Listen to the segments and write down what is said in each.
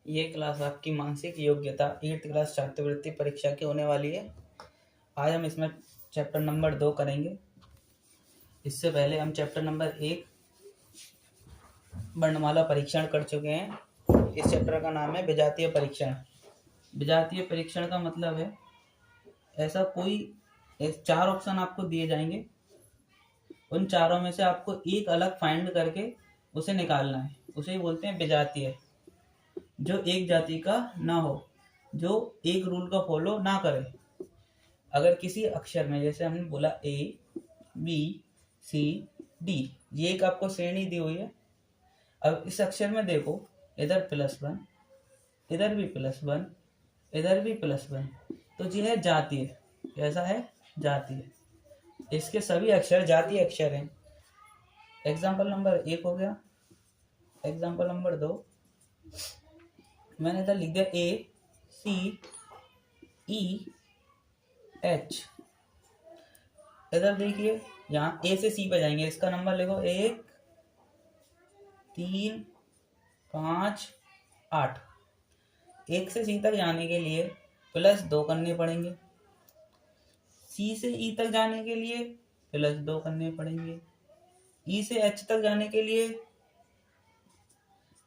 ये क्लास आपकी मानसिक योग्यता 8th क्लास छात्रवृत्ति परीक्षा की होने वाली है। आज हम इसमें चैप्टर नंबर 2 करेंगे। इससे पहले हम चैप्टर नंबर 1 वर्णमाला परीक्षण कर चुके हैं। इस चैप्टर का नाम है विजातीय परीक्षण। विजातीय परीक्षण का मतलब है ऐसा कोई 4 ऑप्शन आपको दिए जाएंगे, उन चारों में से आपको एक अलग फाइंड करके उसे निकालना है। उसे ही बोलते हैं विजातीय, जो एक जाति का ना हो, जो एक रूल का फॉलो ना करे। अगर किसी अक्षर में, जैसे हमने बोला ए बी सी डी, ये एक आपको श्रेणी दी हुई है। अब इस अक्षर में देखो, इधर +1, इधर भी +1, इधर भी +1, तो ये है जातीय। कैसा है? जातीय। इसके सभी अक्षर जातीय अक्षर हैं। एग्जाम्पल नंबर 1 हो गया। एग्जाम्पल नंबर 2 मैंने इधर लिख दिया A C E H। इधर देखिए, यहाँ A से C पे जाएंगे, इसका नंबर लिखो 1 3 5 8। 1 से C तक जाने के लिए +2 करने पड़ेंगे, C से E तक जाने के लिए +2 करने पड़ेंगे, E से H तक जाने के लिए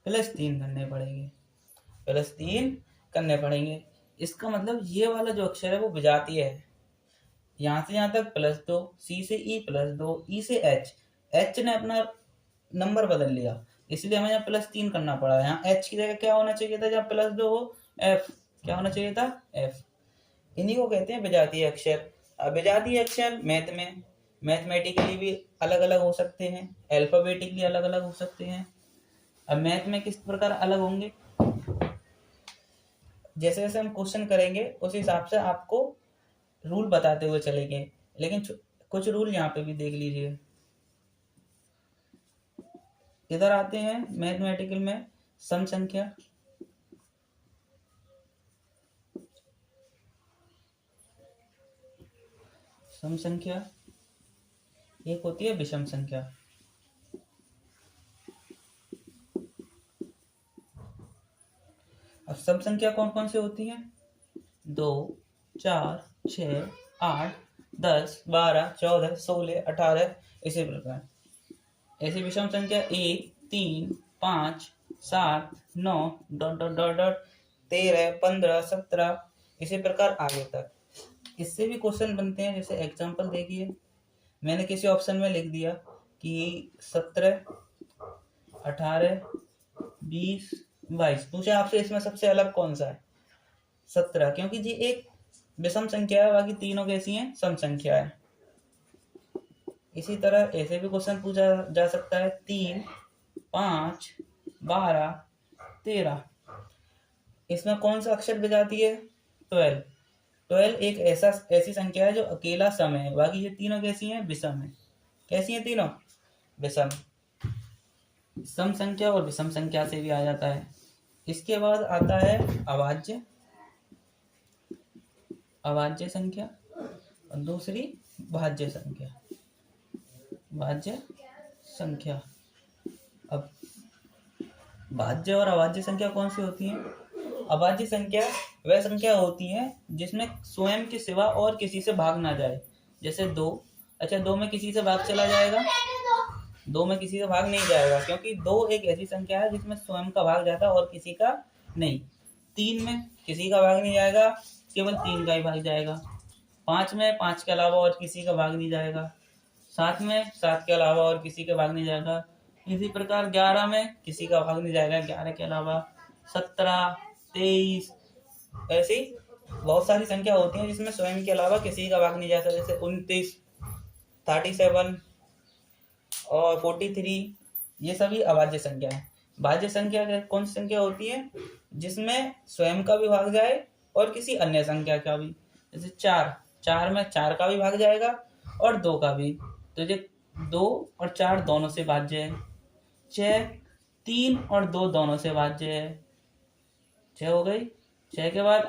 +3 करने पड़ेंगे, +3 करने पड़ेंगे। इसका मतलब ये वाला जो अक्षर है वो विजातीय है। यहाँ से यहाँ तक +2, C से E +2, E से H ने अपना नंबर बदल लिया, इसलिए हमें यहाँ +3 करना पड़ा। यहाँ H की जगह क्या होना चाहिए था? जहाँ +2 हो F, क्या होना चाहिए था? F। इन्हीं को कहते हैं विजातीय अक्षर। अब विजातीय अक्षर मैथ में मैथमेटिकली भी अलग अलग हो सकते हैं, अल्फाबेटिकली अलग अलग हो सकते हैं। अब मैथ में किस प्रकार अलग होंगे, जैसे जैसे हम क्वेश्चन करेंगे उस हिसाब से आपको रूल बताते हुए चलेंगे। लेकिन कुछ रूल यहाँ पे भी देख लीजिए। इधर आते हैं मैथमेटिकल में सम संख्या, सम संख्या, एक होती है विषम संख्या। अब सम संख्या कौन कौन सी होती हैं? 2 4 6 8 10 12 14 16 18, इसी प्रकार। ऐसी विषम संख्या 1 3 5 7 9 ... 13 15 17, इसी प्रकार आगे तक। इससे भी क्वेश्चन बनते हैं। जैसे एग्जांपल देखिए, मैंने किसी ऑप्शन में लिख दिया कि 17 18 20 22, पूछे आपसे इसमें सबसे अलग कौन सा है? 17, क्योंकि जी एक विषम संख्या है, बाकी तीनों कैसी हैं? सम संख्या है। इसी तरह ऐसे भी क्वेश्चन पूछा जा सकता है 3 5 12 13, इसमें कौन सा अक्षर विजातीय है? 12। 12 एक ऐसी संख्या है जो अकेला सम है, बाकी ये तीनों कैसी हैं? विषम है। कैसी हैं तीनों? विषम। सम संख्या और विषम संख्या से भी आ जाता है। इसके बाद आता है अभाज्य, अभाज्य संख्या, और दूसरी भाज्य संख्या, भाज्य संख्या। अब भाज्य और अभाज्य संख्या कौन सी होती है? अभाज्य संख्या वह संख्या होती है जिसमें स्वयं के सिवा और किसी से भाग ना जाए। जैसे 2, अच्छा 2 में किसी से भाग चला जाएगा? 2 में किसी से भाग नहीं जाएगा, क्योंकि 2 एक ऐसी संख्या है जिसमें स्वयं का भाग जाता है और किसी का नहीं। 3 में किसी का भाग नहीं जाएगा, केवल 3 का ही भाग जाएगा। 5 में 5 के अलावा और किसी का भाग नहीं जाएगा। 7 में 7 के अलावा और किसी का भाग नहीं जाएगा। इसी प्रकार 11 में किसी का भाग नहीं जाएगा 11 के अलावा। 17 23, ऐसी बहुत सारी संख्या होती है जिसमें स्वयं के अलावा किसी का भाग नहीं जाता। जैसे 29 37 और 43, ये सभी अभाज्य संख्या है। भाज्य संख्या कौन सी संख्या होती है? जिसमें स्वयं का भी भाग जाए और किसी अन्य संख्या का भी। जैसे 4 में 4 का भी भाग जाएगा और 2 का भी, तो ये 2 और 4 दोनों से भाज्य है। 6 3 और 2 दोनों से भाज्य है। 6 हो गई। 6 के बाद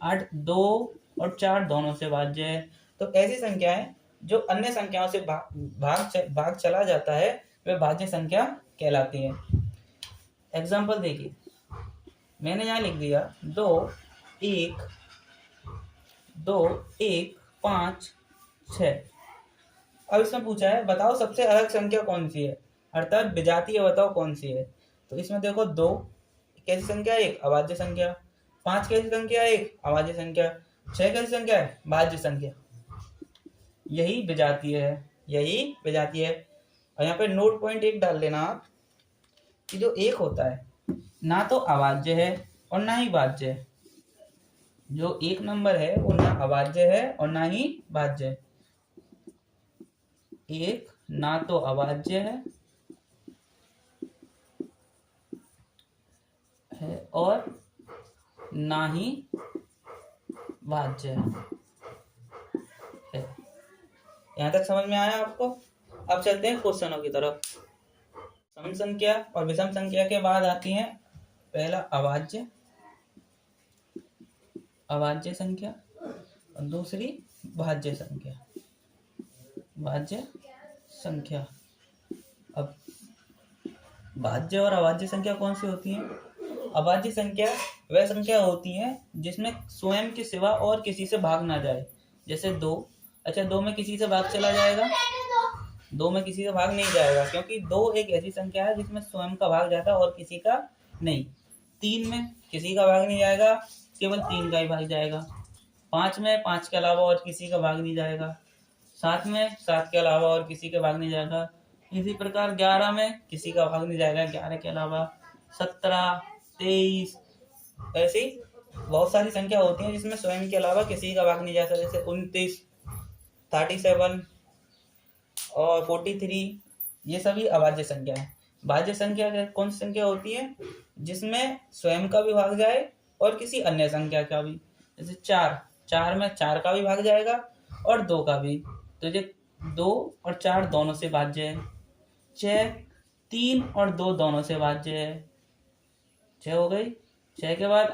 8 2 और 4 दोनों से भाज्य है। तो ऐसी संख्याएं जो अन्य संख्याओं से भाग चला जाता है, वे भाज्य संख्या कहलाती है। एग्जाम्पल देखिए, मैंने यहाँ लिख दिया 2 1 2 1 5 6। अब इसमें पूछा है बताओ सबसे अलग संख्या कौन सी है, अर्थात विजातीय बताओ कौन सी है। तो इसमें देखो 2 कैसी संख्या है, एक अभाज्य संख्या। 5 कैसी संख्या है, एक अभाज्य संख्या। 6 कैसी संख्या है, भाज्य संख्या। यही विजातीय है, यही विजातीय है। और यहाँ पे नोट पॉइंट एक डाल लेना आप कि जो एक होता है ना तो अभाज्य है और ना ही भाज्य है। जो एक नंबर है वो ना अभाज्य है और ना ही भाज्य है। एक ना तो अभाज्य है और ना ही भाज्य है। यहां तक समझ में आया आपको? अब चलते हैं क्वेश्चनों की तरफ। सम संख्या और विषम संख्या के बाद आती है पहला अभाज्य संख्या और दूसरी भाज्य संख्या। भाज्य संख्या। अब भाज्य और अभाज्य संख्या कौन सी होती है? अभाज्य संख्या वह संख्या होती है जिसमें स्वयं के सिवा और किसी से भाग ना जाए। जैसे 2। अच्छा, 2 में किसी से भाग चला जाएगा? 2 में किसी से भाग नहीं जाएगा, क्योंकि 2 एक ऐसी संख्या है जिसमें स्वयं का भाग जाता है और किसी का नहीं। 3 में किसी का भाग नहीं जाएगा, केवल 3 का ही भाग जाएगा। 5 में 5 के अलावा और किसी का भाग नहीं जाएगा। 7 में 7 के अलावा और किसी का भाग नहीं जाएगा। इसी प्रकार 11 में किसी का भाग नहीं जाएगा 11 के अलावा। 17, 23, ऐसी बहुत सारी संख्या होती है जिसमें स्वयं के अलावा किसी का भाग नहीं जाता। जैसे 29, 37 और 43, ये सभी अभाज्य संख्या है। भाज्य संख्या कौन सी संख्या होती है? जिसमें स्वयं का भी भाग जाए और किसी अन्य संख्या का भी। जैसे 4 में 4 का भी भाग जाएगा और 2 का भी, तो ये 2 और 4 दोनों से भाज्य है। 6 3 और 2 दोनों से भाज्य है। 6 हो गई। 6 के बाद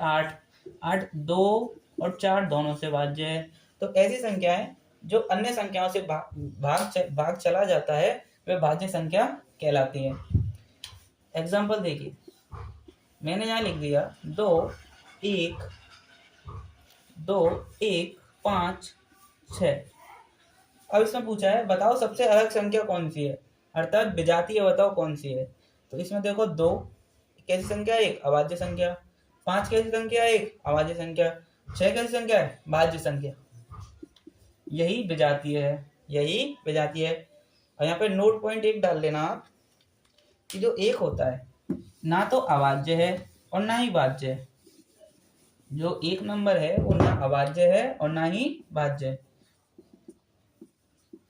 8 2 और 4 दोनों से भाज्य है। तो ऐसी संख्याएं जो अन्य संख्याओं से भाग चला जाता है वे भाज्य संख्या कहलाती है। एग्जाम्पल देखिए, मैंने यहाँ लिख दिया 2 1 5 6। अब इसमें पूछा है बताओ सबसे अलग संख्या कौन सी है, अर्थात विजातीय बताओ कौन सी है। तो इसमें देखो 2 कैसी संख्या है, एक अभाज्य संख्या। 5 कैसी संख्या है, एक अभाज्य संख्या। 6 कैसी संख्या है, भाज्य संख्या। यही विजातीय है, यही विजातीय है। और यहाँ पे नोट पॉइंट एक डाल लेना आप कि जो एक होता है ना तो अभाज्य है और ना ही भाज्य है। जो एक नंबर है वो ना अभाज्य है और ना ही भाज्य है।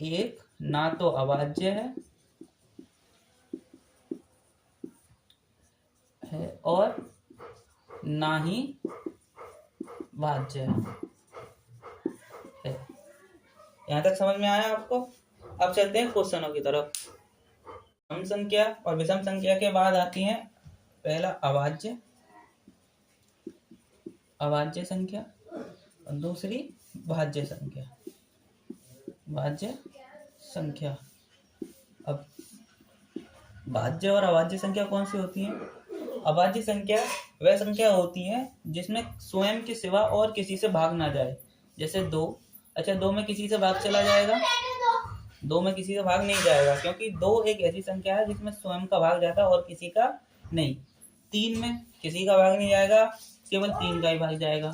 एक ना तो अभाज्य है और ना ही भाज्य है। यहाँ तक समझ में आया आपको? अब चलते हैं क्वेश्चनों की तरफ। सम संख्या और विषम संख्या के बाद आती है पहला अभाज्य संख्या और दूसरी भाज्य संख्या। भाज्य संख्या। अब भाज्य और अभाज्य संख्या कौन सी होती है? अभाज्य संख्या वह संख्या होती है जिसमें स्वयं के सिवा और किसी से भाग ना जाए। जैसे 2। अच्छा, 2 में किसी से भाग चला जाएगा? 2 में किसी से भाग नहीं जाएगा, क्योंकि 2 एक ऐसी संख्या है जिसमें स्वयं का भाग जाता है और किसी का नहीं। 3 में किसी का भाग नहीं जाएगा, केवल 3 का ही भाग जाएगा।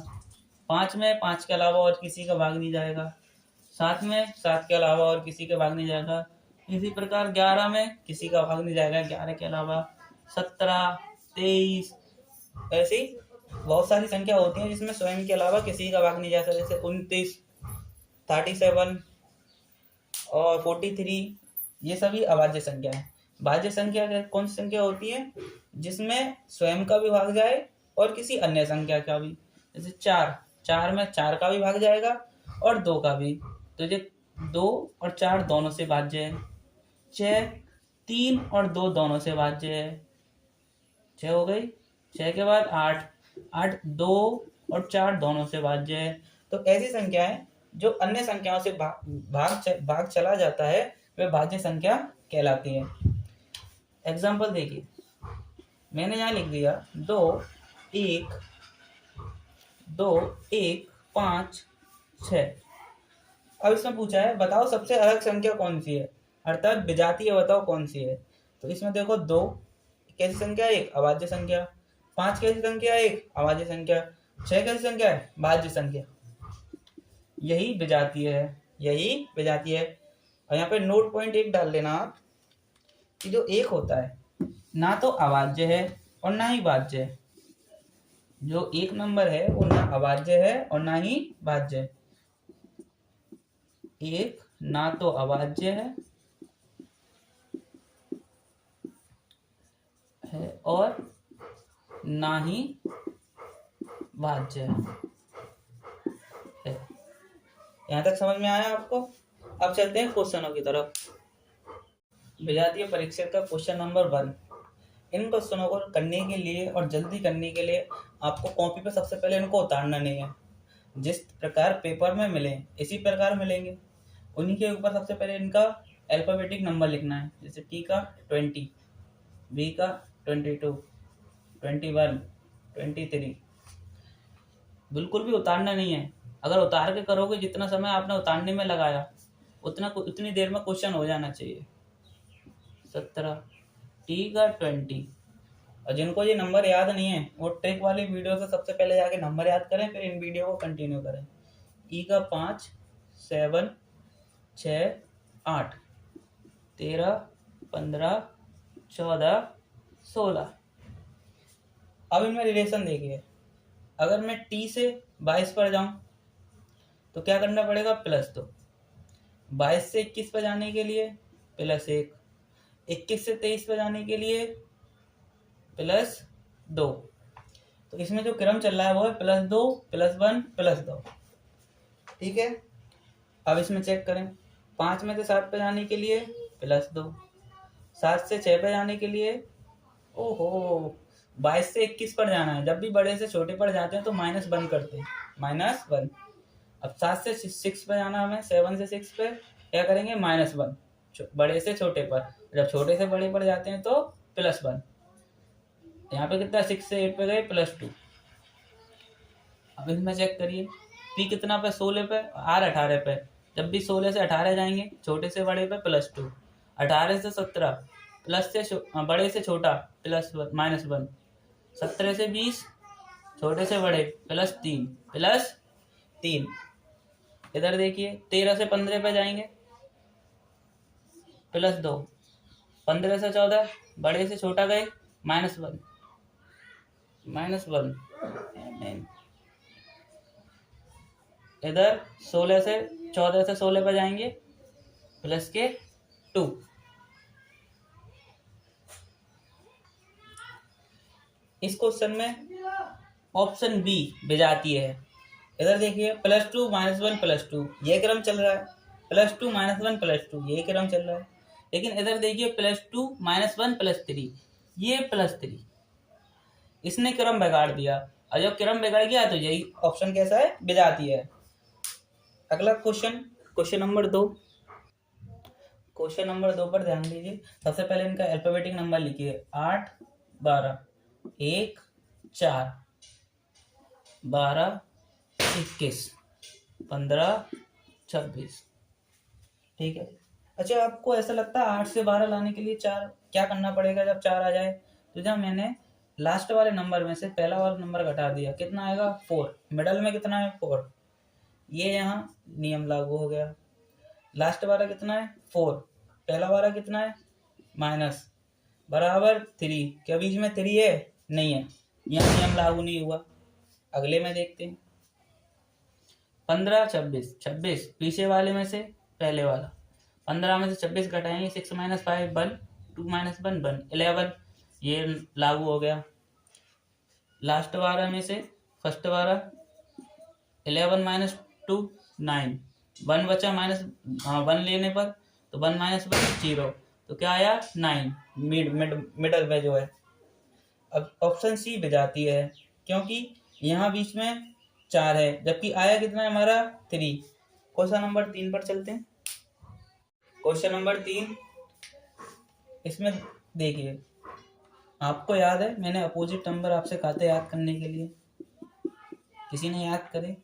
5 में 5 के अलावा और किसी का भाग नहीं जाएगा। 7 में 7 के अलावा और किसी का भाग नहीं जाएगा। इसी प्रकार 11 में किसी का भाग नहीं जाएगा 11 के अलावा। 17, 23, ऐसी बहुत सारी संख्या होती है जिसमें स्वयं के अलावा किसी का भाग नहीं जाता। जैसे 29, 37 और 43, ये सभी अभाज्य संख्या है। भाज्य संख्या कौन सी संख्या होती है? जिसमें स्वयं का भी भाग जाए और किसी अन्य संख्या का भी। जैसे 4 में 4 का भी भाग जाएगा और 2 का भी, तो ये 2 और 4 दोनों से भाज्य है। 6 3 और 2 दोनों से भाज्य है। 6 हो गई। 6 के बाद 8 2 और 4 दोनों से भाज्य है। तो ऐसी संख्याएं जो अन्य संख्याओं से भाग चला जाता है वे भाज्य संख्या कहलाती है। एग्जाम्पल देखिए, मैंने यहाँ लिख दिया 2 1 2 1 5 6। अब इसमें पूछा है बताओ सबसे अलग संख्या कौन सी है, अर्थात विजातीय बताओ कौन सी है। तो इसमें देखो 2 कैसी संख्या है, एक अभाज्य संख्या। 5 कैसी संख्या है, एक अभाज्य संख्या। 6 कैसी संख्या है, भाज्य संख्या। यही विजातीय है, यही विजातीय है। और यहाँ पे नोट पॉइंट एक डाल लेना आप कि जो एक होता है ना तो अभाज्य है और ना ही भाज्य है। जो एक नंबर है वो ना अभाज्य है और ना ही भाज्य है। एक ना तो अभाज्य है और ना ही भाज्य है। यहाँ तक समझ में आया आपको? अब चलते हैं क्वेश्चनों की तरफ। विजातीय परीक्षक का क्वेश्चन नंबर 1। इन क्वेश्चनों को करने के लिए और जल्दी करने के लिए आपको कॉपी पे सबसे पहले इनको उतारना नहीं है। जिस प्रकार पेपर में मिले इसी प्रकार मिलेंगे। उन्हीं के ऊपर सबसे पहले इनका अल्फाबेटिक नंबर लिखना है। जैसे टी का 20, बी का 22, 21, 23। बिल्कुल भी उतारना नहीं है। अगर उतार के करोगे जितना समय आपने उतारने में लगाया उतनी देर में क्वेश्चन हो जाना चाहिए। 17, टी का 20। और जिनको ये नंबर याद नहीं है वो ट्रिक वाली वीडियो से सबसे पहले जाके नंबर याद करें, फिर इन वीडियो को कंटिन्यू करें। ई का 5, 7, 6, 8, 13, 15, 14, 16। अब इनमें रिलेशन देखिए। अगर मैं टी से 22 पर जाऊं तो क्या करना पड़ेगा, +2। 22 से 21 पर जाने के लिए +1। 21 से 23 पर जाने के लिए +2। तो इसमें जो क्रम चल रहा है वो है +2, +1, +2। ठीक है। अब इसमें चेक करें। 5 में से 7 पे जाने के लिए +2। 7 से 6 पे जाने के लिए ओहो 22 से 21 पर जाना है। जब भी बड़े से छोटे पर जाते हैं तो -1 करते हैं, -1। अब 7 से 6 पे जाना हमें, 7 से 6 पे क्या करेंगे, -1 बड़े से छोटे पर। जब छोटे से बड़े पर जाते हैं तो +1। यहाँ पे कितना 6 से 8 पे गए +2। अब इसमें चेक करिए पी कितना पे, 16 पे, आर 18 पे। जब भी 16 से 18 जाएंगे छोटे से बड़े पे +2। 18 से 17 प्लस से बड़े से छोटा -1। 17 से 20 छोटे से बड़े +3। इधर देखिए 13 से 15 पे जाएंगे +2। 15 से 14 बड़े से छोटा गए -1। इधर 16 से 14 से 16 पे जाएंगे +2। इस क्वेश्चन में ऑप्शन बी विजातीय है। इधर देखिए +2 -1 +2 ये क्रम चल रहा है, +2 -1 +2 ये क्रम चल रहा है। लेकिन इधर देखिए +2 -1 +3 ये +3। इसने क्रम बिगाड़ दिया, और जब क्रम बिगड़ गया तो यही ऑप्शन कैसा है, विजातीय है। अगला क्वेश्चन नंबर 2। क्वेश्चन नंबर 2 पर ध्यान दीजिए। सबसे पहले इनका अल्फाबेटिक नंबर लिखिए। 8, 12, 1, 4, 12, 21, 15, 26। ठीक है। अच्छा आपको ऐसा लगता है 8 से 12 लाने के लिए 4 क्या करना पड़ेगा जब 4 आ जाए? तो जब मैंने लास्ट वाले नंबर में से पहला वाला नंबर घटा दिया, कितना आएगा 4। मिडल में कितना है 4, ये यहाँ नियम लागू हो गया। लास्ट वाला कितना है 4, पहला वाला कितना है माइनस बराबर 3। क्या बीच में 3 है? नहीं है, यहाँ नियम लागू नहीं हुआ। अगले में देखते हैं 15, 26। 26 पीछे वाले में से पहले वाला। 15 में से 26 घटाएंगे 6 - 5 1, 2 - 1 1, 11 ये लागू हो गया। लास्ट वाला में से फर्स्ट वाला 11 - 2 9, 1 बचा -1 लेने पर, तो 1 - 1 0, तो क्या आया 9 मिडल में जो है। अब ऑप्शन सी विजातीय है क्योंकि यहाँ बीच में 4 है, जबकि आया कितना है हमारा 3। क्वेश्चन नंबर 3 पर चलते हैं। क्वेश्चन नंबर 3 इसमें देखिए आपको याद है मैंने अपोजिट नंबर आपसे कहा था याद करने के लिए, किसी ने याद करे?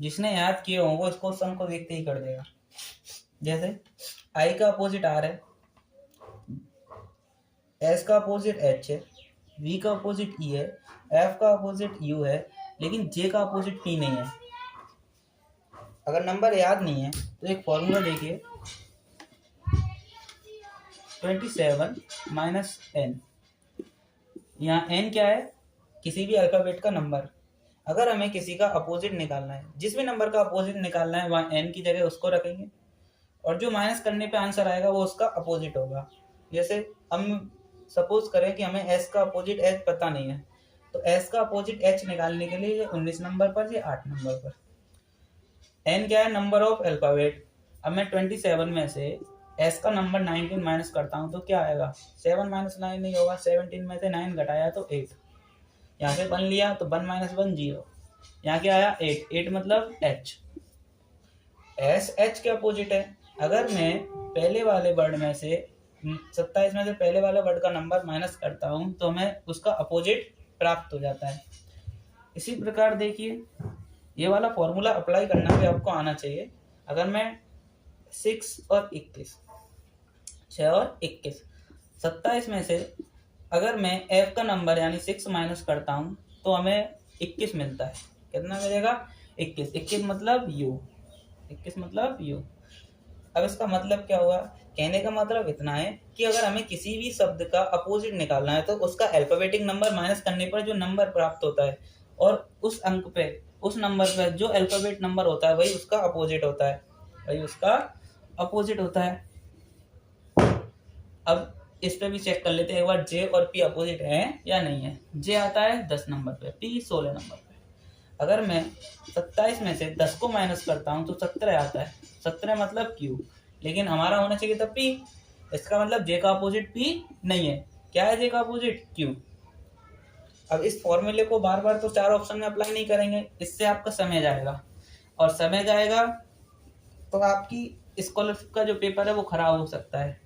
जिसने याद किए हों वो इसको सम को देखते ही कर देगा। जैसे आई का अपोजिट आर है, एस का अपोजिट एच है, वी का अपोजिट ई है, एफ का अपोजिट यू है, लेकिन जे का अपोजिट पी नहीं है। अगर नंबर याद नहीं है तो एक फॉर्मूला देखिए, 27 माइनस एन। यहाँ एन क्या है? किसी भी अल्फाबेट का नंबर। अगर हमें किसी का अपोजिट निकालना है, जिस भी नंबर का अपोजिट निकालना है, वहाँ एन की जगह उसको रखेंगे और जो माइनस करने पे आंसर आएगा वो उसका अपोजिट होगा। जैसे हम सपोज करें कि हमें एस का अपोजिट एच पता नहीं है, तो एस का अपोजिट एच निकालने के लिए 19 नंबर पर या 8 नंबर पर। एन क्या है? Number of alphabet. अब मैं 27 में से एस का नंबर 19 माइनस करता हूँ तो क्या आएगा? 7 माइनस 9 नहीं होगा, 17 में से 9 घटाया तो 8, यहाँ से 1 लिया तो 1 माइनस 1 0, यहाँ क्या आया? 8। 8 मतलब एच। एस एच के अपोजिट है। अगर मैं पहले वाले वर्ड में से 27 में से पहले वाले वर्ड का नंबर माइनस करता हूँ तो हमें उसका अपोजिट प्राप्त हो जाता है। इसी प्रकार देखिए, ये वाला फॉर्मूला अप्लाई करना भी आपको आना चाहिए। अगर मैं 6 और 21, 6 और 21, 27 में से अगर मैं एफ का नंबर यानी 6 माइनस करता हूँ तो हमें 21 मिलता है। कितना मिलेगा? 21। 21 मतलब यू, 21 मतलब यू। अब इसका मतलब क्या हुआ? कहने का मतलब इतना है कि अगर हमें किसी भी शब्द का अपोजिट निकालना है तो उसका अल्फाबेटिक नंबर माइनस करने पर जो नंबर प्राप्त होता है और उस अंक पे, उस नंबर पे जो अल्फाबेट नंबर होता है वही उसका अपोजिट होता है, वही उसका अपोजिट होता है। अब इस पे भी चेक कर लेते हैं एक बार, जे और पी अपोजिट है या नहीं है। जे आता है 10 नंबर पे, पी 16 नंबर पे। अगर मैं 27 में से 10 को माइनस करता हूँ तो 17 आता है। 17 मतलब क्यू, लेकिन हमारा होना चाहिए था पी। इसका मतलब जे का अपोजिट पी नहीं है। क्या है जे का अपोजिट? क्यू। अब इस फॉर्मूले को बार बार तो 4 ऑप्शन में अप्लाई नहीं करेंगे, इससे आपका समय जाएगा, और समय जाएगा तो आपकी स्कॉलरशिप का जो पेपर है वो खराब हो सकता है।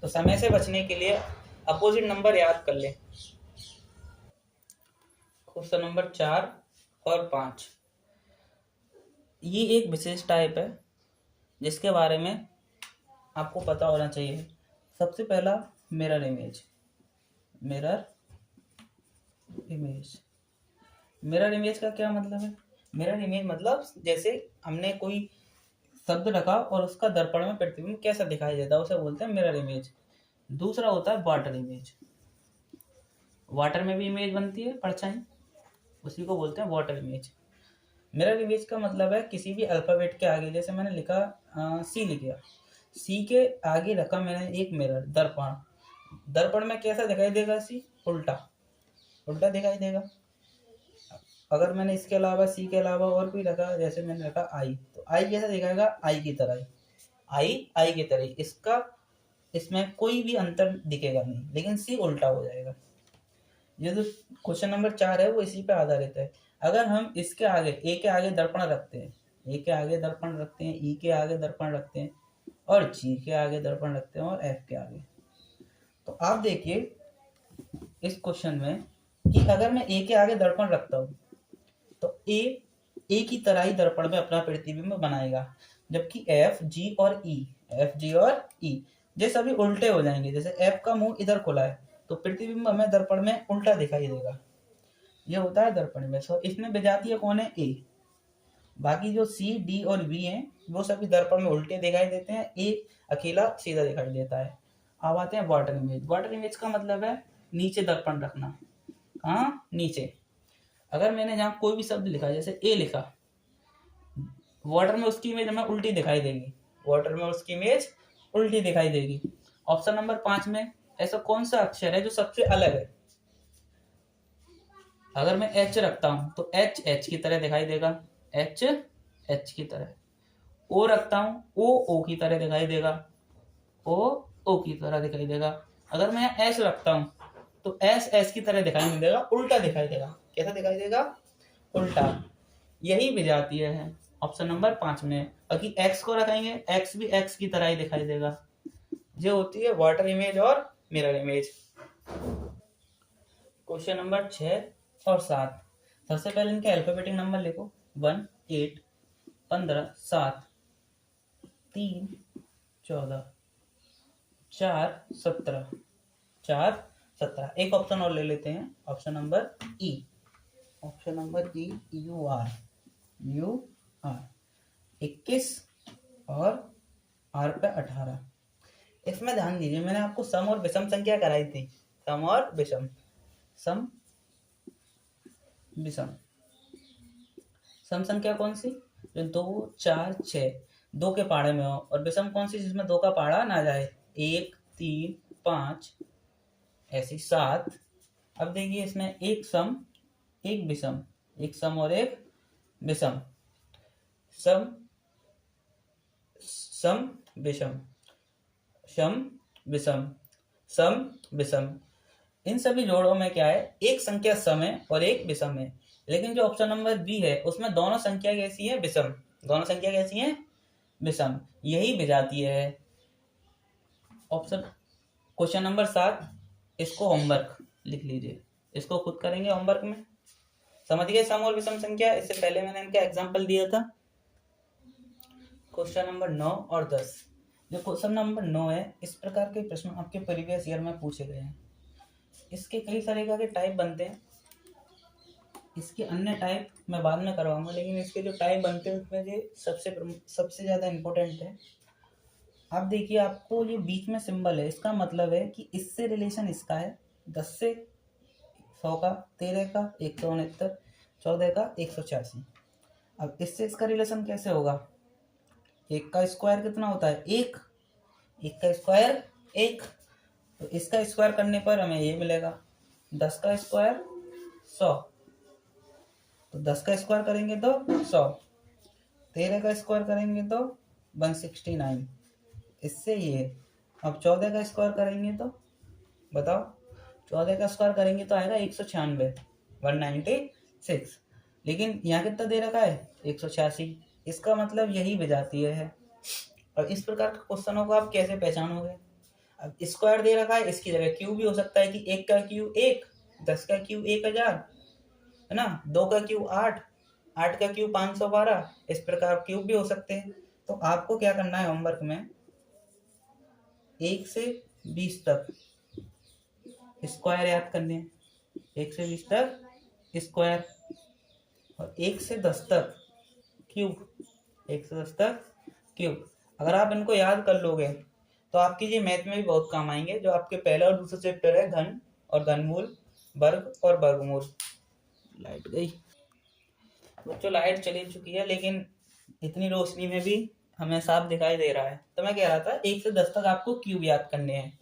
तो समय से बचने के लिए अपोजिट नंबर याद कर ले। क्वेश्चन नंबर 4 और 5, ये एक विशेष टाइप है जिसके बारे में आपको पता होना चाहिए। सबसे पहला mirror image. Mirror image, mirror image का क्या मतलब है? मिरर इमेज मतलब जैसे हमने कोई शब्द रखा और उसका दर्पण में प्रतिबिंब कैसा दिखाई देता है उसे बोलते हैं मिरर इमेज। दूसरा होता है वाटर इमेज। वाटर में भी इमेज बनती है, परछाई, उसी को बोलते हैं वाटर इमेज। मिरर इमेज का मतलब है किसी भी अल्फाबेट के आगे, जैसे मैंने लिखा सी लिख दिया, सी के आगे रखा मैंने एक मिरर, दर्पण। दर्पण में कैसा दिखाई देगा? सी उल्टा, उल्टा दिखाई देगा। अगर मैंने इसके अलावा सी के अलावा और कोई रखा, जैसे मैंने रखा आई, तो आई कैसा दिखाएगा? आई की तरह ही, आई की तरह ही। इसका इसमें कोई भी अंतर दिखेगा नहीं, लेकिन सी उल्टा हो जाएगा। ये जो क्वेश्चन नंबर 4 है वो इसी पे आधारित है। अगर हम इसके आगे ए के आगे दर्पण रखते हैं, ए के आगे दर्पण रखते हैं, ई के आगे दर्पण रखते हैं, और जी के आगे दर्पण रखते हैं, और एफ के आगे, तो आप देखिए इस क्वेश्चन में कि अगर मैं ए के आगे दर्पण रखता हूँ तो ए की तरह ही दर्पण में अपना प्रतिबिंब बनाएगा, जबकि एफ जी और ई, एफ जी और ई ये सभी उल्टे हो जाएंगे। जैसे एफ का मुंह इधर खुला है तो प्रतिबिंब हमें दर्पण में उल्टा दिखाई देगा। ये होता है दर्पण में। सो इसमें विजातीय कौन है? ए। बाकी जो सी डी और वी हैं वो सभी दर्पण में उल्टे दिखाई देते हैं, ए अकेला सीधा दिखाई देता है। अब आते हैं वाटर इमेज। वाटर इमेज का मतलब है नीचे दर्पण रखना। कहाँ? नीचे। अगर मैंने जहाँ कोई भी शब्द लिखा, जैसे ए लिखा, वाटर में उसकी इमेज हमें उल्टी दिखाई देगी, वाटर में उसकी इमेज उल्टी दिखाई देगी। ऑप्शन नंबर 5 में ऐसा कौन सा अक्षर है जो सबसे अलग है? अगर मैं एच रखता हूं तो एच एच की तरह दिखाई देगा, एच एच की तरह। ओ रखता हूं, ओ की तरह दिखाई देगा, ओ की तरह दिखाई देगा। अगर मैं एस रखता हूं तो एस एस की तरह दिखाई नहीं देगा, उल्टा दिखाई देगा। कैसा दिखाई देगा? उल्टा। यही विजातीय है ऑप्शन नंबर 5 में। बाकी एक्स को रखेंगे, एक्स भी एक्स की तरह ही दिखाई देगा। ये होती है वाटर इमेज और मिरर इमेज। क्वेश्चन नंबर 6 और 7। सबसे पहले इनके अल्फाबेटिक नंबर लिखो। 1 8 15 7 3 14 4 17 4 17। एक ऑप्शन और ले लेते हैं, option number E. Option number E, U R 21 और आर पे 18। इसमें ध्यान दीजिए, मैंने आपको सम और विषम संख्या कराई थी। सम और विषम, सम विषम। सम संख्या कौन सी? जो 2 4 6 2 के पाड़े में हो, और विषम कौन सी? जिसमें 2 का पाड़ा ना जाए। 1 3 5 ऐसी 7। अब देखिए इसमें एक सम एक विषम, एक सम और एक विषम। सम सम विषम, सम विषम, सम विषम। इन सभी जोड़ों में क्या है? एक संख्या सम है और एक विषम है। लेकिन जो ऑप्शन नंबर बी है उसमें दोनों संख्या कैसी है? विषम। दोनों संख्या कैसी है? विषम। यही विजातीय है। ऑप्शन क्वेश्चन नंबर 7, इसको होमवर्क लिख लीजिए, इसको खुद करेंगे होमवर्क में। समझ गए सम और विषम संख्या? इससे पहले मैंने इनका एग्जाम्पल दिया था। क्वेश्चन नंबर 9 और 10। जो क्वेश्चन नंबर 9 है, इस प्रकार के प्रश्न आपके प्रीवियस ईयर में पूछे गए हैं। इसके कई तरीके के टाइप बनते हैं। इसके अन्य टाइप मैं बाद में करवाऊंगा, लेकिन इसके जो टाइप बनते हैं उसमें ये सबसे ज़्यादा इम्पोर्टेंट है। आप देखिए, आपको ये बीच में सिंबल है, इसका मतलब है कि इससे रिलेशन इसका है। 10 से 100 का, 13 का 169, 14 का 186। अब इससे इसका रिलेशन कैसे होगा? 1 का स्क्वायर कितना होता है? 1। 1 का स्क्वायर 1। तो इसका स्क्वायर करने पर हमें ये मिलेगा। 10 का स्क्वायर 100, तो 10 का स्क्वायर करेंगे तो 100। 13 का स्क्वायर करेंगे तो 169। इससे ये। अब 14 का स्क्वायर करेंगे तो बताओ, 14 का स्क्वायर करेंगे तो आएगा 196, 196। लेकिन यहाँ कितना दे रखा है? 186। इसका मतलब यही विजातीय है। और इस प्रकार के क्वेश्चनों को आप कैसे पहचानोगे? अब स्क्वायर दे रखा है, इसकी जगह क्यूब भी हो सकता है कि 1 का क्यूब 1, 10 का क्यूब 1000, है ना। 2 का क्यूब 8, 8 का क्यूब 512। इस प्रकार क्यूब भी हो सकते हैं। तो आपको क्या करना है होमवर्क में? 1 से 20 तक स्क्वायर याद करने हैं। 1 से 20 तक स्क्वायर, और 1 से 10 तक क्यूब। 1 से 10 तक क्यूब। अगर आप इनको याद कर लोगे तो आपकी ये मैथ में भी बहुत काम आएंगे। जो आपके पहला और दूसरा चैप्टर है, घन और घनमूल, वर्ग और वर्गमूल। लाइट गई बच्चों, लाइट चली चुकी है, लेकिन इतनी रोशनी में भी हमें साफ दिखाई दे रहा है। तो मैं कह रहा था 1 से 10 तक आपको क्यूब याद करने हैं।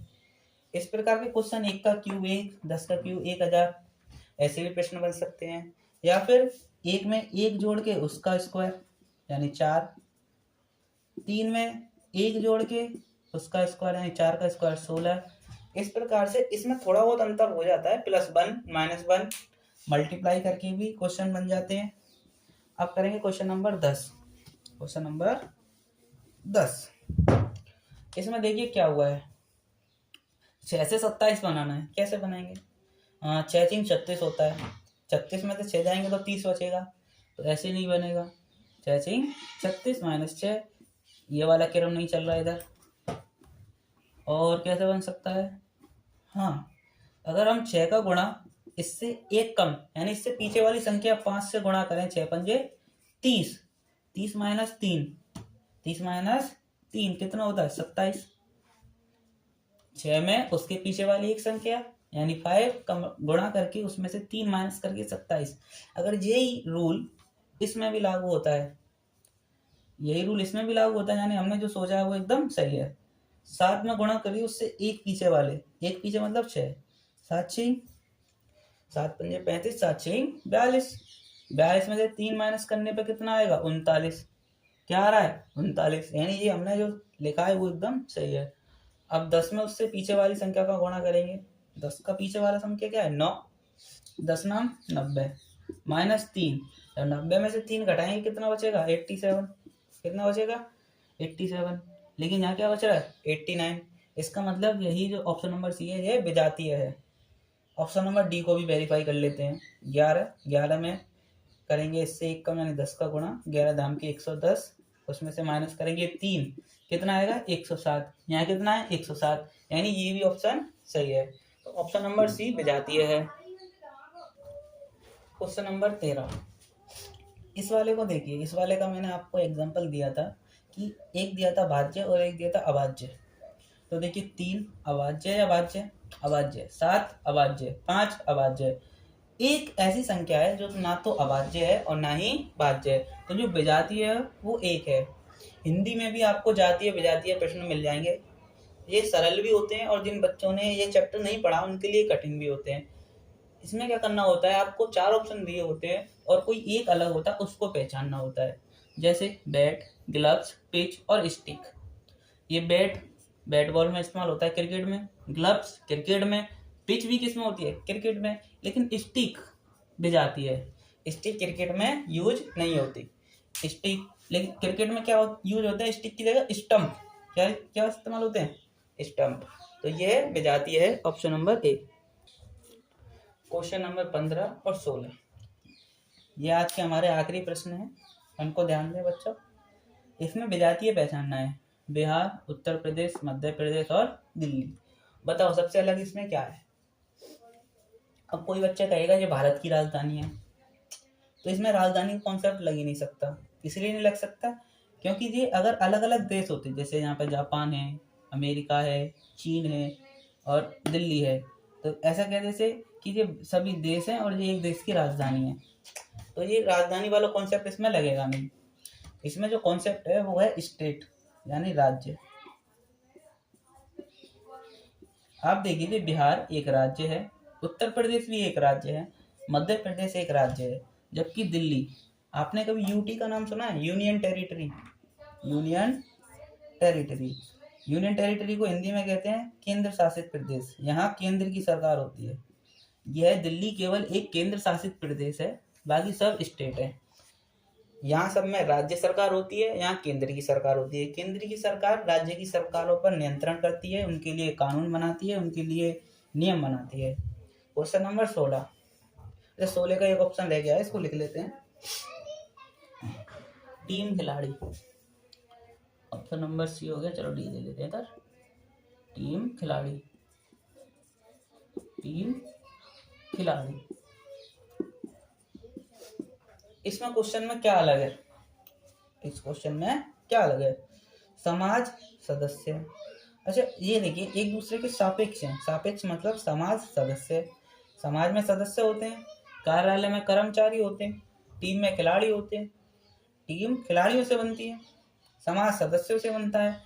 इस प्रकार के क्वेश्चन 1 का क्यूब 1, 10 का क्यूब 1000, ऐसे भी प्रश्न बन सकते हैं। या फिर 1 में 1 जोड़ के उसका स्क्वायर यानी 4, 3 में 1 जोड़ के उसका स्क्वायर यानी 4 का स्क्वायर 16। इस प्रकार से इसमें थोड़ा बहुत अंतर हो जाता है, +1 -1 मल्टीप्लाई करके भी क्वेश्चन बन जाते हैं। अब करेंगे क्वेश्चन नंबर 10। क्वेश्चन नंबर 10, इसमें देखिए क्या हुआ है। 6 से 27 बनाना है। कैसे बनाएंगे? 6 3 36 होता है। 36 में से 6 जाएंगे तो 30 बचेगा। तो ऐसे नहीं बनेगा। 6 3 36 -6, ये वाला क्रम नहीं चल रहा इधर। और कैसे बन सकता है? हाँ, अगर हम 6 का गुणा इससे 1 कम यानी इससे पीछे वाली संख्या 5 से गुणा करें, 6 पंजे 30, 30 - 3, 30 - 3 कितना होता है? 27। 6 में उसके पीछे वाली एक संख्या यानी 5 कम गुणा करके उसमें से 3 माइनस करके 27। अगर यही रूल इसमें भी लागू होता है, यही रूल इसमें भी लागू होता है, यानी हमने जो सोचा है वो एकदम सही है। 7 में गुणा करिए उससे एक पीछे वाले, एक पीछे मतलब 6, 7 6 7 पंजे 35, 7 6 42। 42 में से 3 माइनस करने पे कितना आएगा? 39। क्या आ रहा है? 39। यानी ये हमने जो लिखा है वो एकदम सही है। अब 10 में उससे पीछे वाली संख्या का गुणा करेंगे। 10 का पीछे वाला संख्या क्या है? 9। 10 नाम 90 -3। जब 90 में से 3 घटाएंगे कितना बचेगा? 87। कितना बचेगा? 87। लेकिन यहाँ क्या बच रहा है? 89। इसका मतलब यही जो ऑप्शन नंबर सी है ये विजातीय है। ऑप्शन नंबर डी को भी वेरीफाई कर लेते हैं। 11 में करेंगे इससे 1 कम यानी 10 का गुणा, 11 दाम के 110, उसमें से माइनस करेंगे 3, कितना आएगा 107। यहाँ कितना है 107, यानी ये भी ऑप्शन सही है। तो ऑप्शन नंबर सी विजातीय है। क्वेश्चन नंबर 13, इस वाले को देखिए। इस वाले का मैंने आपको एग्जांपल दिया था कि एक दिया था भाज्य और एक दिया था अभाज्य। तो देखिए 3 अभाज्य या भाज्य, अभाज्य, 7 अभाज्य, 5 अभाज्य। एक ऐसी संख्या है जो ना तो अभाज्य है और ना ही भाज्य है, तो जो विजातीय है वो 1 है। हिंदी में भी आपको जातीय विजातीय प्रश्न मिल जाएंगे। ये सरल भी होते हैं और जिन बच्चों ने ये चैप्टर नहीं पढ़ा उनके लिए कठिन भी होते हैं। इसमें क्या करना होता है, आपको 4 ऑप्शन दिए होते हैं और कोई एक अलग होता है, उसको पहचानना होता है। जैसे बैट, ग्लव्स, पिच और स्टिक। ये बैट बॉल में इस्तेमाल होता है क्रिकेट में, ग्लव्स क्रिकेट में, पिच भी किस में होती है क्रिकेट में, लेकिन स्टिक विजातीय है। स्टिक क्रिकेट में यूज नहीं होती स्टिक, लेकिन क्रिकेट में क्या यूज होता है स्टिक की जगह स्टंप। क्या क्या इस्तेमाल होते हैं, स्टंप। तो ये विजातीय है, option number A. Question number 15 और 16, ये आज के हमारे आखिरी प्रश्न हैं, उनको ध्यान दें बच्चों। इसमें विजातीय पहचानना है, बिहार, उत्तर प्रदेश, मध्य प्रदेश और दिल्ली। बताओ सबसे अलग इसमें क्या है। अब कोई बच्चा कहेगा ये भारत की राजधानी है, तो इसमें राजधानी कॉन्सेप्ट लग ही नहीं सकता। इसलिए नहीं लग सकता क्योंकि ये अगर अलग अलग देश होते, जैसे यहाँ पे जापान है, अमेरिका है, चीन है और दिल्ली है, तो ऐसा कहते से कि ये सभी देश हैं और ये एक देश की राजधानी है, तो ये राजधानी वाला कॉन्सेप्ट इसमें लगेगा नहीं। इसमें जो कॉन्सेप्ट है वो है स्टेट यानी राज्य। आप देखिए बिहार एक राज्य है, उत्तर प्रदेश भी एक राज्य है, मध्य प्रदेश एक राज्य है, जबकि दिल्ली, आपने कभी यूटी का नाम सुना है, यूनियन टेरिटरी। यूनियन टेरिटरी को हिंदी में कहते हैं केंद्र शासित प्रदेश। यहाँ केंद्र की सरकार होती है। यह दिल्ली केवल एक केंद्र शासित प्रदेश है, बाकी सब स्टेट है। यहाँ सब में राज्य सरकार होती है, यहाँ केंद्र की सरकार होती है। केंद्र की सरकार राज्य की सरकारों पर नियंत्रण करती है, उनके लिए कानून बनाती है, उनके लिए नियम बनाती है। क्वेश्चन नंबर 16, 16 का एक ऑप्शन रह गया है, इसको लिख लेते हैं। टीम खिलाड़ी, ऑप्शन नंबर सी हो गया, चलो डी ले लेते हैं इधर। टीम खिलाड़ी, इसमें क्वेश्चन में क्या अलग है, इस क्वेश्चन में क्या अलग है। समाज सदस्य, अच्छा ये देखिए एक दूसरे के सापेक्ष हैं। सापेक्ष मतलब समाज सदस्य, समाज में सदस्य होते हैं, कार्यालय में कर्मचारी होते हैं, टीम में खिलाड़ी होते हैं। टीम खिलाड़ियों से बनती है, समाज सदस्यों से बनता है,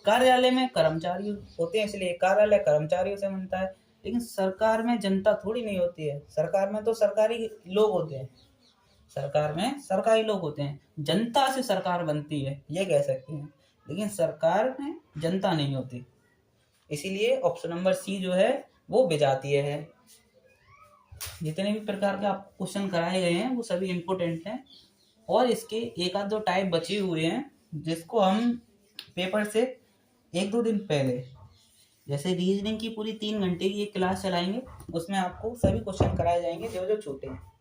कार्यालय में कर्मचारी होते हैं इसलिए कार्यालय कर्मचारियों से बनता है। लेकिन सरकार में जनता थोड़ी नहीं होती है, सरकार में तो सरकारी लोग होते हैं, सरकार में सरकारी लोग होते हैं। जनता से सरकार बनती है ये कह सकते हैं, लेकिन सरकार में जनता नहीं होती। इसीलिए ऑप्शन नंबर सी जो है वो विजातीय है। जितने भी प्रकार के आप क्वेश्चन कराए गए हैं वो सभी इंपोर्टेंट हैं, और इसके एक आध दो टाइप बचे हुए हैं जिसको हम पेपर से 1-2 दिन पहले, जैसे रीजनिंग की पूरी 3 घंटे की एक क्लास चलाएंगे, उसमें आपको सभी क्वेश्चन कराए जाएंगे जो जो छूटे हैं।